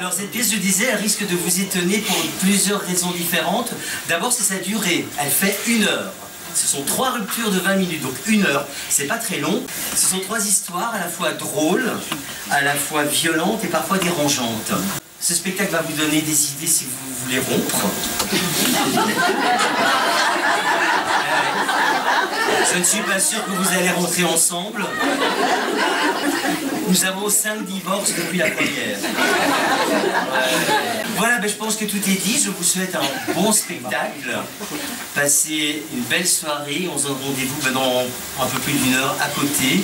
Alors cette pièce, je disais, elle risque de vous étonner pour plusieurs raisons différentes. D'abord, c'est sa durée. Elle fait 1 heure. Ce sont 3 ruptures de 20 minutes, donc 1 heure. C'est pas très long. Ce sont 3 histoires à la fois drôles, à la fois violentes et parfois dérangeantes. Ce spectacle va vous donner des idées si vous voulez rompre. Je ne suis pas sûr que vous allez rentrer ensemble. Nous avons 5 divorces depuis la première. Voilà, ben, je pense que tout est dit. Je vous souhaite un bon spectacle. Passez une belle soirée. On se donne rendez-vous dans un peu plus d'1 heure à côté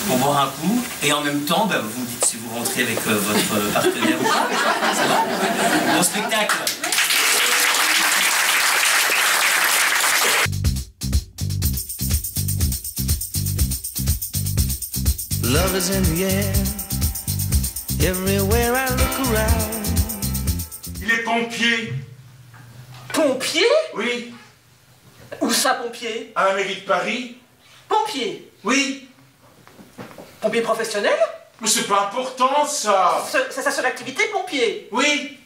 pour boire un coup. Et en même temps, ben, vous me dites si vous rentrez avec votre partenaire ou pas. Ça va? Bon spectacle. Love is in the air, everywhere I look around. Il est pompier. Pompier? Oui. Où ça, pompier? À la mairie de Paris. Pompier? Oui. Pompier professionnel? Mais c'est pas important, ça. C'est sa seule activité, pompier? Oui.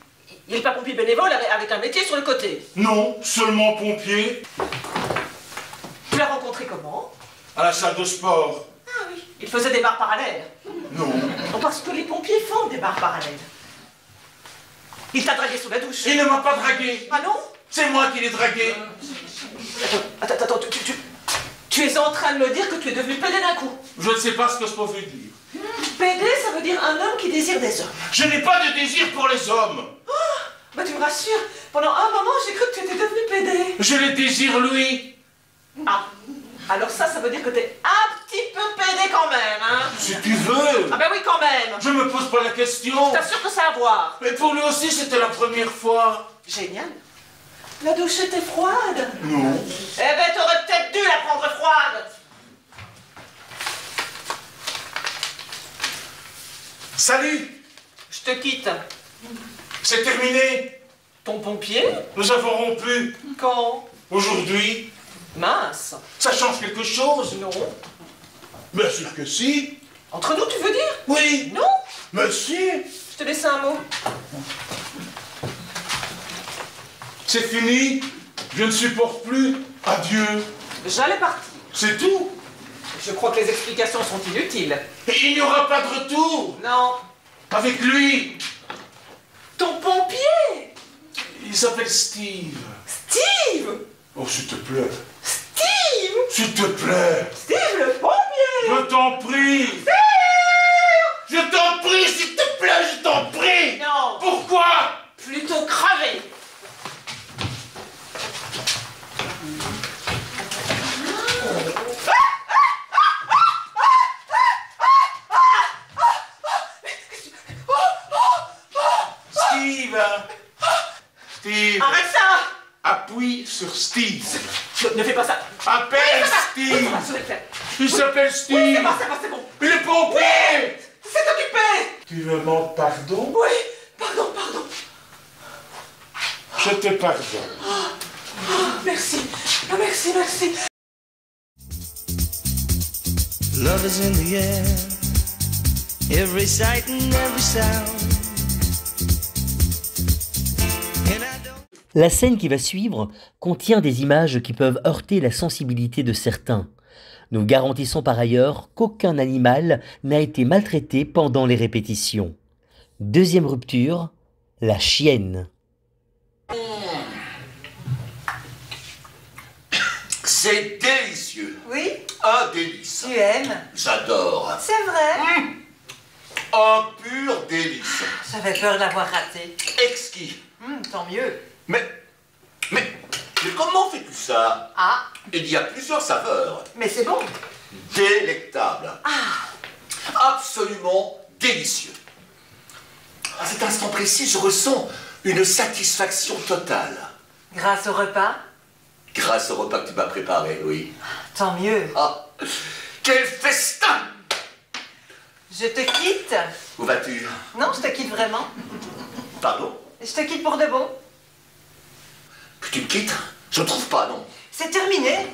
Il n'est pas pompier bénévole avec un métier sur le côté? Non, seulement pompier. Tu l'as rencontré comment? À la salle de sport. Ah oui. Il faisait des barres parallèles? Non. Non, parce que les pompiers font des barres parallèles. Il t'a dragué sous la douche? Il ne m'a pas dragué. Ah non? C'est moi qui l'ai dragué. Attends, tu es en train de me dire que tu es devenu pédé d'un coup? Je ne sais pas ce que ça veut dire. Pédé, ça veut dire un homme qui désire des hommes. Je n'ai pas de désir pour les hommes. Oh, bah tu me rassures. Pendant un moment, j'ai cru que tu étais devenu pédé. Je les désire, lui. Ah, alors ça veut dire que t'es un petit peu pédé quand même, hein? Si tu veux. Ah ben oui, quand même. Je me pose pas la question. Je t'assure que ça a à voir. Mais pour lui aussi, c'était la première fois. Génial. La douche était froide. Non. Eh ben, t'aurais peut-être dû la prendre froide. Salut. Je te quitte. C'est terminé. Ton pompier? Nous avons rompu. Quand? Aujourd'hui. Mince. Ça change quelque chose? Non. Bien sûr que si. Entre nous, tu veux dire? Oui. Non. Mais si. Je te laisse un mot. C'est fini. Je ne supporte plus. Adieu. J'allais partir. C'est tout. Je crois que les explications sont inutiles. Et il n'y aura pas de retour. Non. Avec lui. Ton pompier? Il s'appelle Steve. Steve? Oh, s'il te plaît. Steve? S'il te plaît. Steve le pompier? Je t'en prie. Steve! Je t'en prie, s'il te plaît, je t'en prie. Non. Pourquoi? Plutôt crever. Steve. Steve. Arrête ça! Appuie sur Steve. Ne fais pas ça. Appelle Steve. Il s'appelle Steve. Oui, c'est bon. Il est pompier. C'est occupé. Tu me demandes pardon? Oui, pardon. Je te pardonne. Merci. Merci. Love is in the air, every sight and every sound. And I don't... La scène qui va suivre contient des images qui peuvent heurter la sensibilité de certains. Nous garantissons par ailleurs qu'aucun animal n'a été maltraité pendant les répétitions. Deuxième rupture, la chienne. C'est délicieux. Oui, Un délice. tu aimes. J'adore. C'est vrai. Un pur délice. J'avais peur de l'avoir raté. Exquis. Tant mieux. Mais comment fais-tu ça? Ah, Il y a plusieurs saveurs. mais c'est bon. Délectable. Absolument délicieux. À cet instant précis, je ressens une satisfaction totale. Grâce au repas, Grâce au repas que tu m'as préparé, oui. tant mieux. Ah, quel festin! Je te quitte. Où vas-tu? Non, je te quitte vraiment. Pardon? Je te quitte pour de bon. Que tu me quittes? Je ne trouve pas, non. C'est terminé.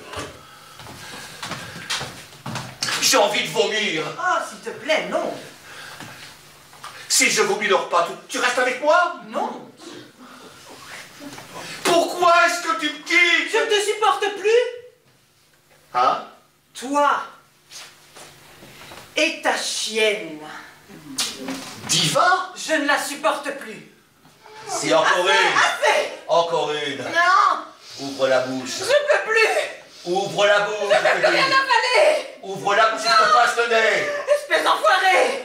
J'ai envie de vomir. Oh, s'il te plaît, non. Si je vous minore pas, tu restes avec moi? Non. Pourquoi est-ce que tu me quittes? Je ne te supporte plus. Hein? Toi et ta chienne. Diva? Je ne la supporte plus. Si, encore une. Assez. Encore une. Non. Ouvre la bouche. Je peux plus. Ouvre la bouche. Je peux plus rien avaler. Ouvre la bouche, je te passe le nez. Espèce d'enfoiré.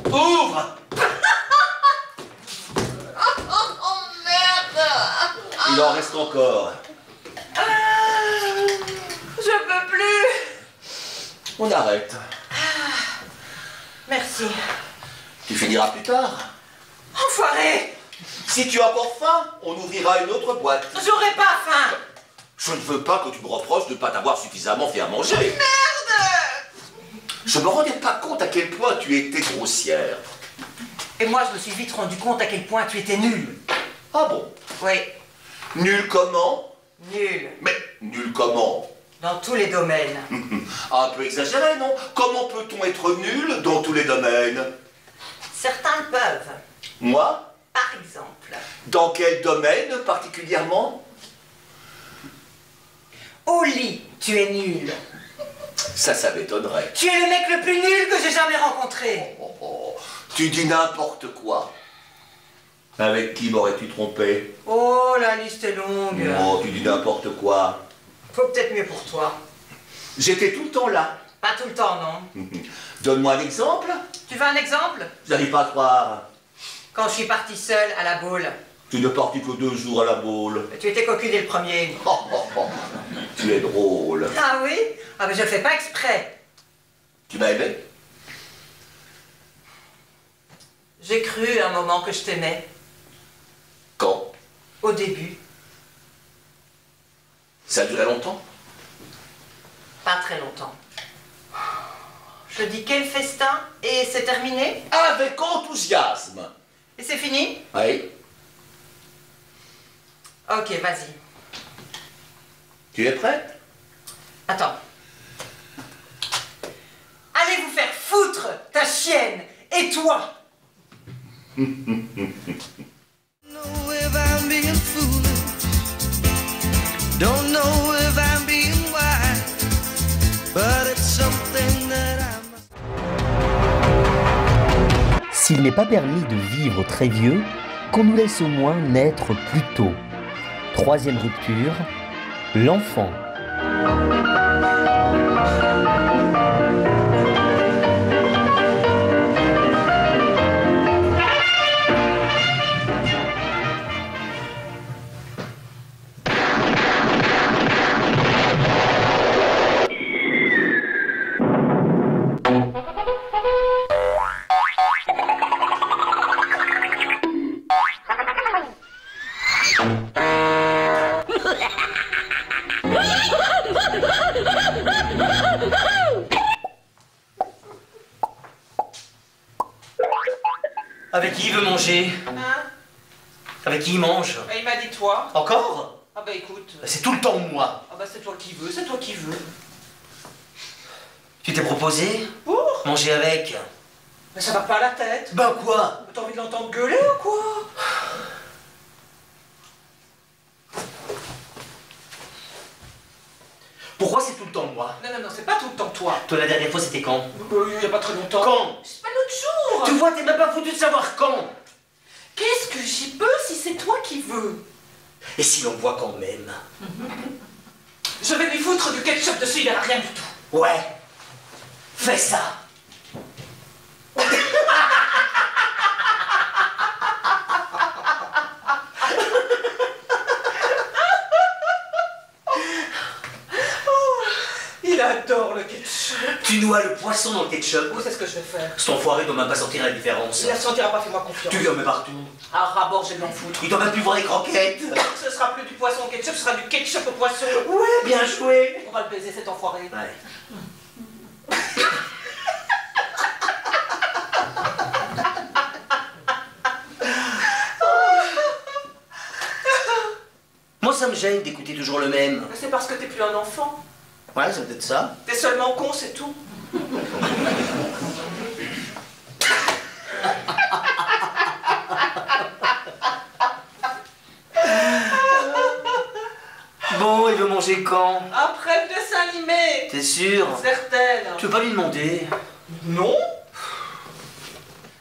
Ouvre. Oh merde. Il en reste encore. Je peux plus. On arrête. Merci. Tu finiras plus tard. Enfoiré. Si tu as encore faim, on ouvrira une autre boîte. J'aurai pas faim. Je ne veux pas que tu me reproches de ne pas t'avoir suffisamment fait à manger. Merde. Je me rendais pas compte à quel point tu étais grossière. Et moi, je me suis vite rendu compte à quel point tu étais nul. Ah bon? Oui, Nul comment? nul. Mais nul comment? Dans tous les domaines. Un peu exagéré, non? Comment peut-on être nul dans tous les domaines? Certains le peuvent. Moi? Par exemple, Dans quel domaine particulièrement? au lit, tu es nul. Ça m'étonnerait. Tu es le mec le plus nul que j'ai jamais rencontré. Oh, oh, tu dis n'importe quoi. Avec qui m'aurais-tu trompé? Oh, la liste est longue. Oh, tu dis n'importe quoi. Faut peut-être mieux pour toi. J'étais tout le temps là. Pas tout le temps, non. Donne-moi un exemple. Tu veux un exemple? J'arrive pas à croire. Quand je suis partie seule à la boule. Tu n'es parti que 2 jours à la boule. Tu étais cocu dès le premier. Oh, oh, oh. Tu es drôle. Ah oui? Ah mais je le fais pas exprès. Tu m'as aimé? J'ai cru un moment que je t'aimais. Quand? Au début. Ça a duré longtemps? Pas très longtemps. Je dis quel festin et c'est terminé? Avec enthousiasme. Et c'est fini? Oui. Ok, vas-y. Tu es prête? Attends. Allez vous faire foutre, ta chienne, et toi! Know if I'm being foolish. Don't know if I'm being wise. But it's something that I must. S'il n'est pas permis de vivre très vieux, qu'on nous laisse au moins naître plus tôt. Troisième rupture, l'enfant. Avec qui il veut manger? Hein? Avec qui il mange? Il m'a dit toi. Encore? Ah bah écoute. C'est tout le temps moi. Ah bah c'est toi qui veux, c'est toi qui veux. Tu t'es proposé? Pour? Manger avec? Mais ça va pas à la tête. Ben quoi? T'as envie de l'entendre gueuler ou quoi? Pourquoi c'est tout le temps moi? Non, non, non, c'est pas tout le temps toi. Toi la dernière fois c'était quand? Il y a pas très longtemps. Quand? C'est pas l'autre jour. Tu vois, t'es même pas foutu de savoir quand. Qu'est-ce que j'y peux si c'est toi qui veux? Et si l'on voit quand même? Je vais lui foutre du ketchup dessus, il verra rien du tout. Ouais. Fais ça. Il adore le ketchup. Tu noies le poisson dans le ketchup. Oui, c'est ce que je vais faire. Cet enfoiré doit même pas sortir la différence. Il la sentira pas, fais-moi confiance. Tu lui en mets partout. Ah, rabord, je vais l'en foutre. Il doit même plus voir les croquettes. Ce sera plus du poisson au ketchup, ce sera du ketchup au poisson. Ouais, bien joué. On va le baiser, cet enfoiré. Ouais. Moi, ça me gêne d'écouter toujours le même. Mais c'est parce que t'es plus un enfant. Ouais, c'est peut-être ça. T'es seulement con, c'est tout. Bon, il veut manger quand? Après le dessin animé. T'es sûr? Certaine. Tu veux pas lui demander? Non.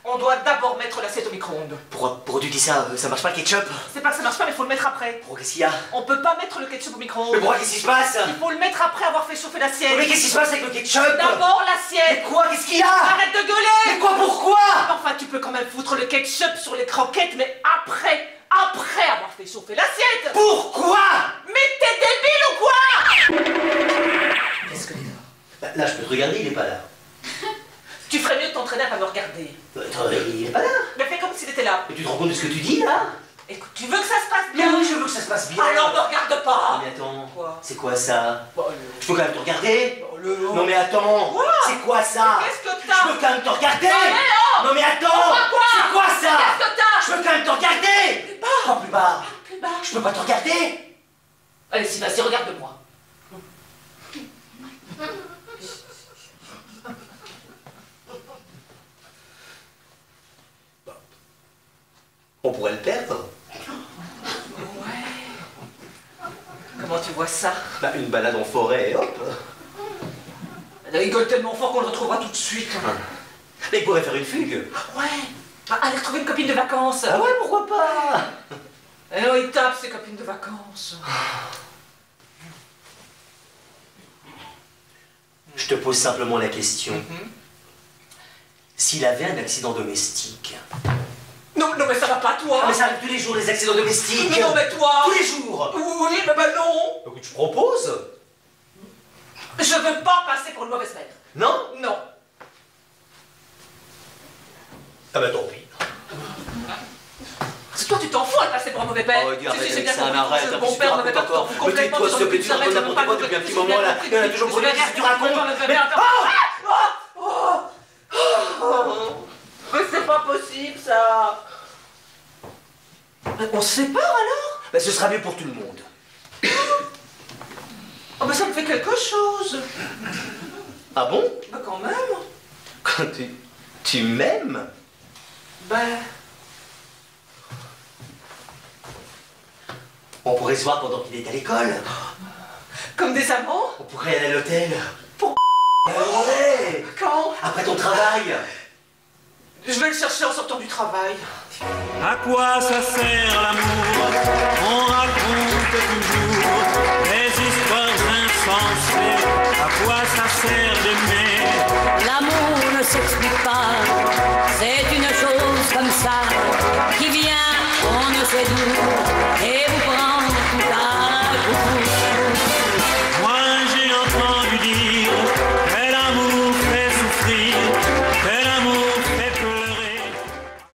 On doit d'abord mettre l'assiette au micro-ondes. Pourquoi tu dis ça? Ça marche pas le ketchup? C'est pas que ça marche pas, mais faut le mettre après. Pourquoi qu'est-ce qu'il y a? On peut pas mettre le ketchup au micro-ondes. Mais pourquoi qu'est-ce qui se passe? Il faut le mettre après avoir fait chauffer l'assiette. Mais qu'est-ce qui se passe avec le ketchup? D'abord Mais l'assiette. quoi? Qu'est-ce qu'il y a? Arrête de gueuler. Mais quoi? Pourquoi? Enfin, tu peux quand même foutre le ketchup sur les croquettes, mais après avoir fait chauffer l'assiette. Pourquoi? Mais t'es débile ou quoi? Qu'est-ce que tu as? Là, je peux te regarder, il est pas là. Tu ferais mieux de t'entraîner à pas me regarder. Attends, il est pas là. Mais fais comme s'il était là. Mais tu te rends compte de ce que tu dis, là? Écoute, tu veux que ça se passe Mais bien? oui, je veux que ça se passe bien. Alors ne regarde pas. Mais attends, Quoi? c'est quoi ça? Bah, Je peux quand même te regarder? le... Non mais attends, Quoi? c'est quoi ça? Qu'est-ce que Je t'as? peux quand même te regarder? Léo! Non mais attends, Quoi? c'est quoi ça? Qu'est-ce que t'as? Je peux quand même te regarder? Plus bas. Oh, plus bas. Plus bas. Je peux pas te regarder? Allez, si, vas-y, regarde-moi. On pourrait le perdre. Comment tu vois ça? Bah, une balade en forêt et hop. Elle rigole tellement fort qu'on le retrouvera tout de suite. Mais il pourrait faire une fugue. Ouais. Bah, aller retrouver une copine de vacances. Ah ouais, pourquoi pas? Et non, il tape ses copines de vacances. Je te pose simplement la question. S'il avait un accident domestique. Non, non, mais ça va pas, toi. Ah, mais ça arrive tous les jours, les accidents domestiques. Mais non, mais toi. Tous les jours. Oui, mais bah non. Donc tu proposes? Je veux pas passer pour une mauvaise mère. Non? Non. Ah bah tant pis. C'est toi, tu t'en fous de passer pour un mauvais père. Oh, dis, arrête Si, avec j'ai ça, bien mais compris arrête, que un bon petit père peu n'avait pas encore. compris Mais complètement tais-toi, sur s'il te le plaît, but, tu ça racontes va n'importe être quoi pas depuis un compris. petit moment, là. Il y en a toujours pour lui, qu'est-ce que tu racontes? Mais c'est pas possible, ça. Mais on se sépare alors? Bah, ce sera mieux pour tout le monde. Oh, mais ça me fait quelque chose. Ah bon? Bah quand même. Quand tu m'aimes? Ben... On pourrait se voir pendant qu'il est à l'école. Comme des amants? On pourrait aller à l'hôtel. Pour... Ouais. Quand? Après ton travail. Je vais le chercher en sortant du travail. À quoi ça sert l'amour? On raconte toujours des histoires insensées. À quoi ça sert d'aimer? L'amour ne s'explique pas, c'est une chose comme ça, qui vient, on ne sait d'où, et vous